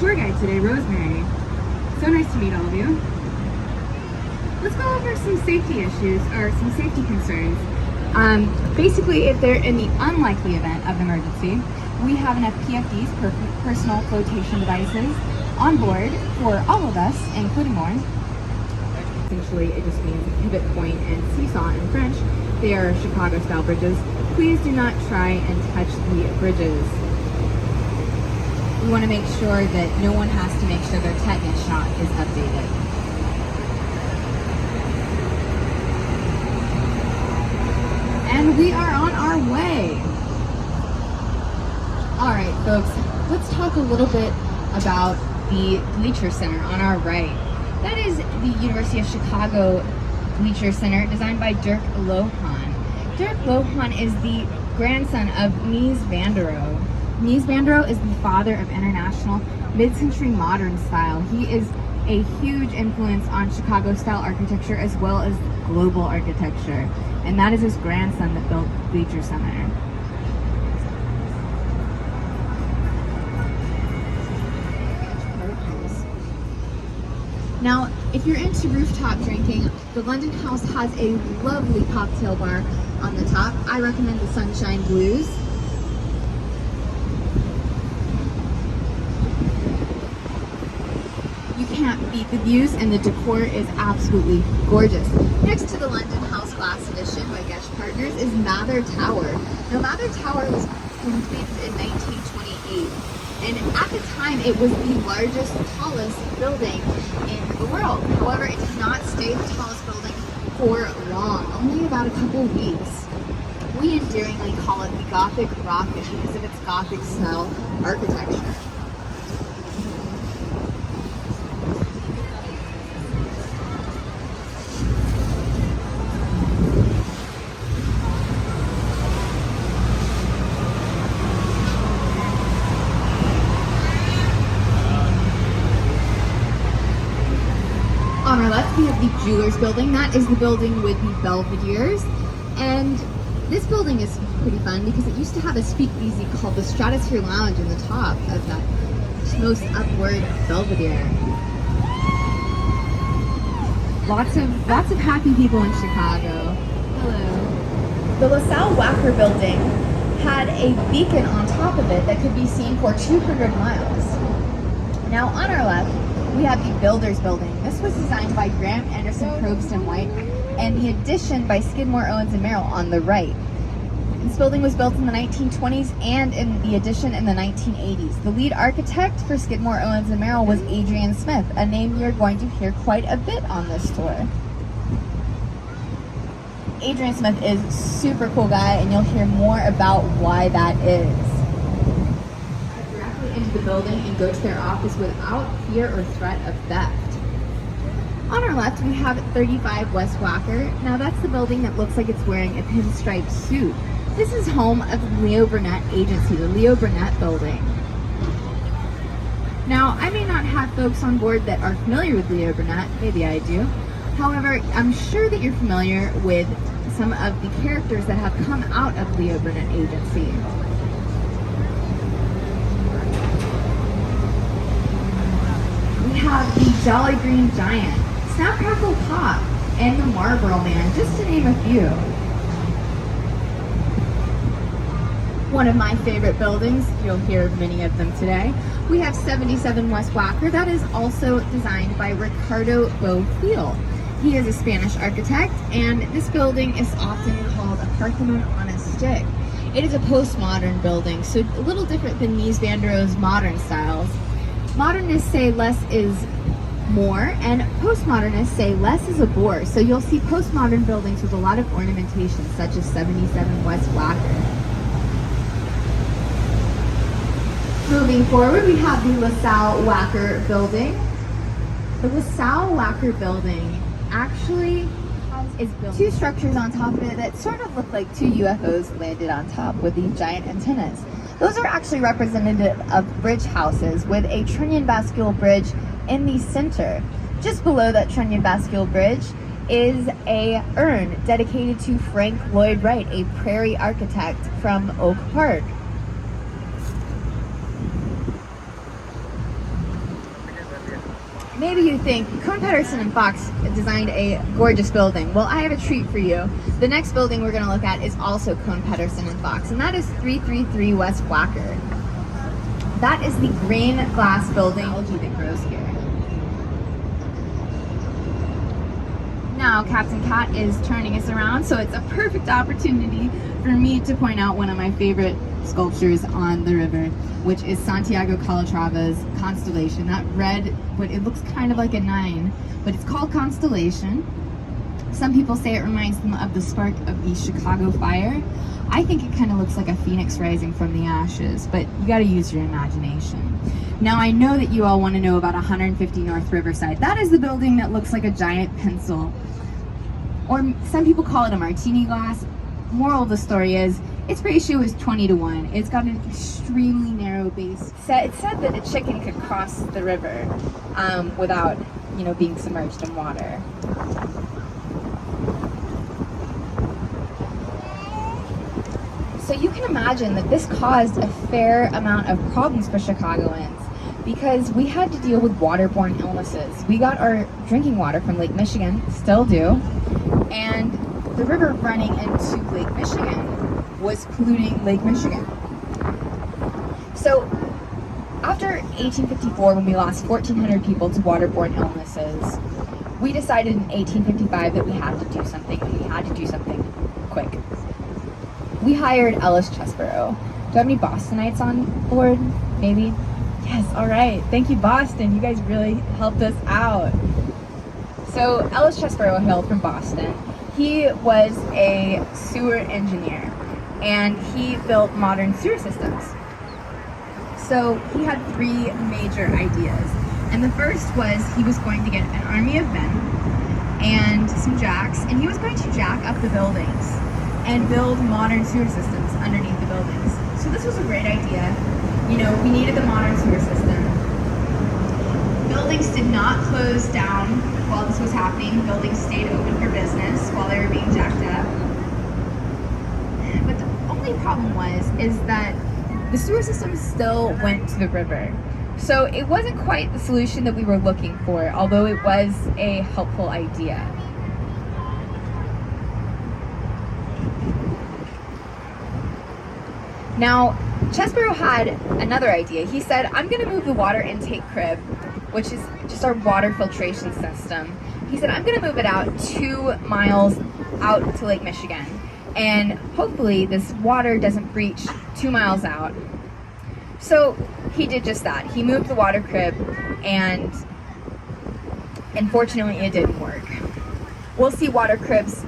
tour guide today, Rosemary. So nice to meet all of you. Let's go over some safety issues, or some safety concerns. Basically, if they're in the unlikely event of an emergency, we have enough PFDs, personal flotation devices, on board for all of us, including Lauren. Essentially, it just means pivot point and seesaw in French. They are Chicago-style bridges. Please do not try and touch the bridges. We want to make sure that no one has to make sure their tetanus shot is updated. And we are on our way. All right, folks, let's talk a little bit about the Bleacher Center on our right. That is the University of Chicago Bleacher Center, designed by Dirk Lohan. Dirk Lohan is the grandson of Mies van der Rohe. Mies van der Rohe is the father of international mid-century modern style. He is a huge influence on Chicago-style architecture as well as global architecture. And that is his grandson that built Bleacher Center. Now, if you're into rooftop drinking, the London House has a lovely cocktail bar on the top. I recommend the Sunshine Blues. You can't beat the views, and the decor is absolutely gorgeous. Next to the London House Glass Edition by Gesh Partners is Mather Tower. Now, Mather Tower was completed in 1928. And at the time, it was the largest, tallest building in the world. However, it did not stay the tallest building for long, only about a couple weeks. We endearingly call it the Gothic Rocket because of its Gothic style architecture. On our left, we have the Jewelers Building. That is the building with the Belvederes. And this building is pretty fun because it used to have a speakeasy called the Stratosphere Lounge in the top of that most upward Belvedere. Lots of happy people in Chicago. Hello. The LaSalle Wacker Building had a beacon on top of it that could be seen for 200 miles. Now on our left, we have the Builders Building. This was designed by Graham Anderson, Probst & White, and the addition by Skidmore, Owens & Merrill on the right. This building was built in the 1920s and in the addition in the 1980s. The lead architect for Skidmore, Owens & Merrill was Adrian Smith, a name you're going to hear quite a bit on this tour. Adrian Smith is a super cool guy, and you'll hear more about why that is. Into the building and go to their office without fear or threat of theft. On our left, we have 35 West Wacker. Now that's the building that looks like it's wearing a pinstripe suit. This is home of Leo Burnett Agency, the Leo Burnett Building. Now, I may not have folks on board that are familiar with Leo Burnett, maybe I do. However, I'm sure that you're familiar with some of the characters that have come out of Leo Burnett Agency. We have the Jolly Green Giant, Snap Crackle Pop, and the Marlboro Man, just to name a few. One of my favorite buildings, you'll hear many of them today. We have 77 West Wacker. That is also designed by Ricardo Bofill. He is a Spanish architect, and this building is often called a Parthenon on a stick. It is a postmodern building, so a little different than Mies van der Rohe's modern styles. Modernists say less is more, and postmodernists say less is a bore. So you'll see postmodern buildings with a lot of ornamentation, such as 77 West Wacker. Moving forward, we have the LaSalle Wacker Building. The LaSalle Wacker Building actually is built two structures on top of it that sort of look like two UFOs landed on top with these giant antennas. Those are actually representative of bridge houses with a trunnion bascule bridge in the center. Just below that trunnion bascule bridge is a urn dedicated to Frank Lloyd Wright, a prairie architect from Oak Park. maybe you think Cohn Pedersen and Fox designed a gorgeous building. Well, I have a treat for you. The next building we're going to look at is also Cohn Pedersen and Fox, and that is 333 West Wacker. That is the green glass building that grows here. Now Captain Cat is turning us around, so it's a perfect opportunity for me to point out one of my favorite sculptures on the river, which is Santiago Calatrava's Constellation. That red, but it looks kind of like a 9, but it's called Constellation. Some people say it reminds them of the spark of the Chicago fire. I think it kind of looks like a phoenix rising from the ashes, but you gotta use your imagination. Now I know that you all want to know about 150 North Riverside. That is the building that looks like a giant pencil. Or some people call it a martini glass. Moral of the story is, its ratio is 20-to-1. It's got an extremely narrow base. It said that a chicken could cross the river without, being submerged in water. So you can imagine that this caused a fair amount of problems for Chicagoans because we had to deal with waterborne illnesses. We got our drinking water from Lake Michigan, still do, and the river running into Lake Michigan was polluting Lake Michigan. So after 1854, when we lost 1,400 people to waterborne illnesses, we decided in 1855 that we had to do something, and we had to do something quick. We hired Ellis Chesborough. Do you have any Bostonites on board? Maybe? Yes, all right. Thank you, Boston. You guys really helped us out. So Ellis Chesborough hailed from Boston. He was a sewer engineer, and he built modern sewer systems. So he had 3 major ideas. And the first was he was going to get an army of men and some jacks, and he was going to jack up the buildings and build modern sewer systems underneath the buildings. So this was a great idea. We needed the modern sewer system. Buildings did not close down while this was happening. Buildings stayed open for business while they were being jacked up. But the only problem is that the sewer system still went to the river. So it wasn't quite the solution that we were looking for, although it was a helpful idea. Now, Chesborough had another idea. He said, I'm going to move the water intake crib, which is just our water filtration system. He said, I'm going to move it out 2 miles out to Lake Michigan. And hopefully this water doesn't breach 2 miles out. So he did just that. He moved the water crib, and unfortunately it didn't work. We'll see water cribs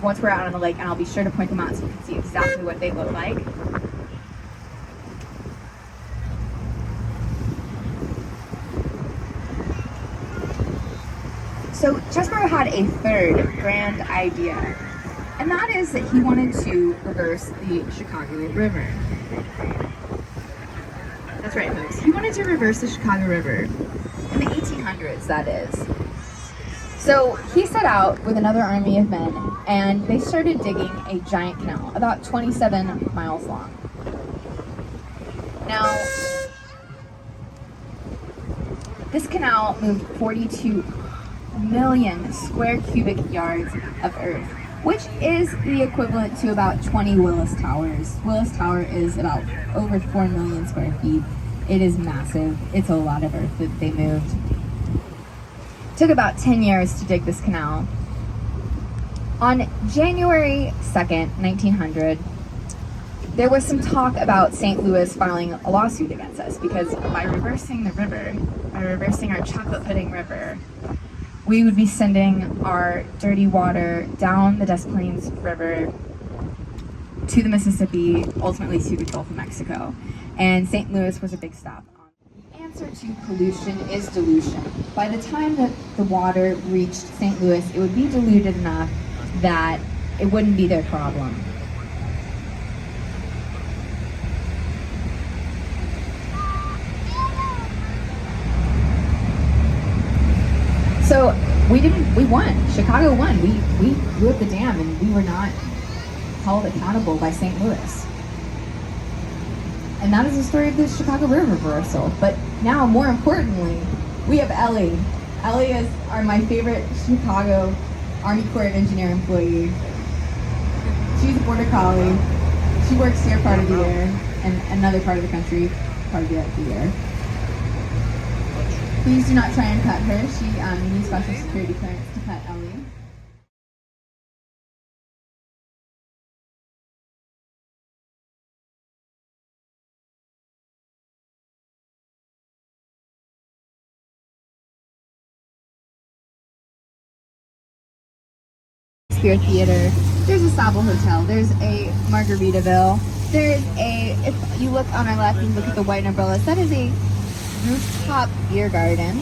once we're out on the lake, and I'll be sure to point them out so you can see exactly what they look like. So Chesborough had a third grand idea, and that is that he wanted to reverse the Chicago River. That's right, folks. He wanted to reverse the Chicago River in the 1800s, that is. So he set out with another army of men, and they started digging a giant canal, about 27 miles long. Now, this canal moved 42 million square cubic yards of earth, which is the equivalent to about 20 Willis Towers. Willis Tower is about over 4 million square feet. It is massive. It's a lot of earth that they moved. It took about 10 years to dig this canal. On January 2nd, 1900, there was some talk about St. Louis filing a lawsuit against us because by reversing the river, by reversing our chocolate pudding river, we would be sending our dirty water down the Des Plaines River to the Mississippi, ultimately to the Gulf of Mexico. And St. Louis was a big stop. The answer to pollution is dilution. By the time that the water reached St. Louis, it would be diluted enough that it wouldn't be their problem. So we won. Chicago won. We blew up the dam, and we were not held accountable by St. Louis. And that is the story of the Chicago River reversal. But now, more importantly, We have Ellie. Ellie is my favorite Chicago Army Corps of Engineer employee. She's a border collie. She works here part of the year and another part of the country part of the year. Please do not try and pet her. She needs special security clearance to pet Ellie. Shakespeare Theater. There's a Sable Hotel. There's a Margaritaville. There's a, if you look on our left and look at the white umbrellas, that is a rooftop beer garden.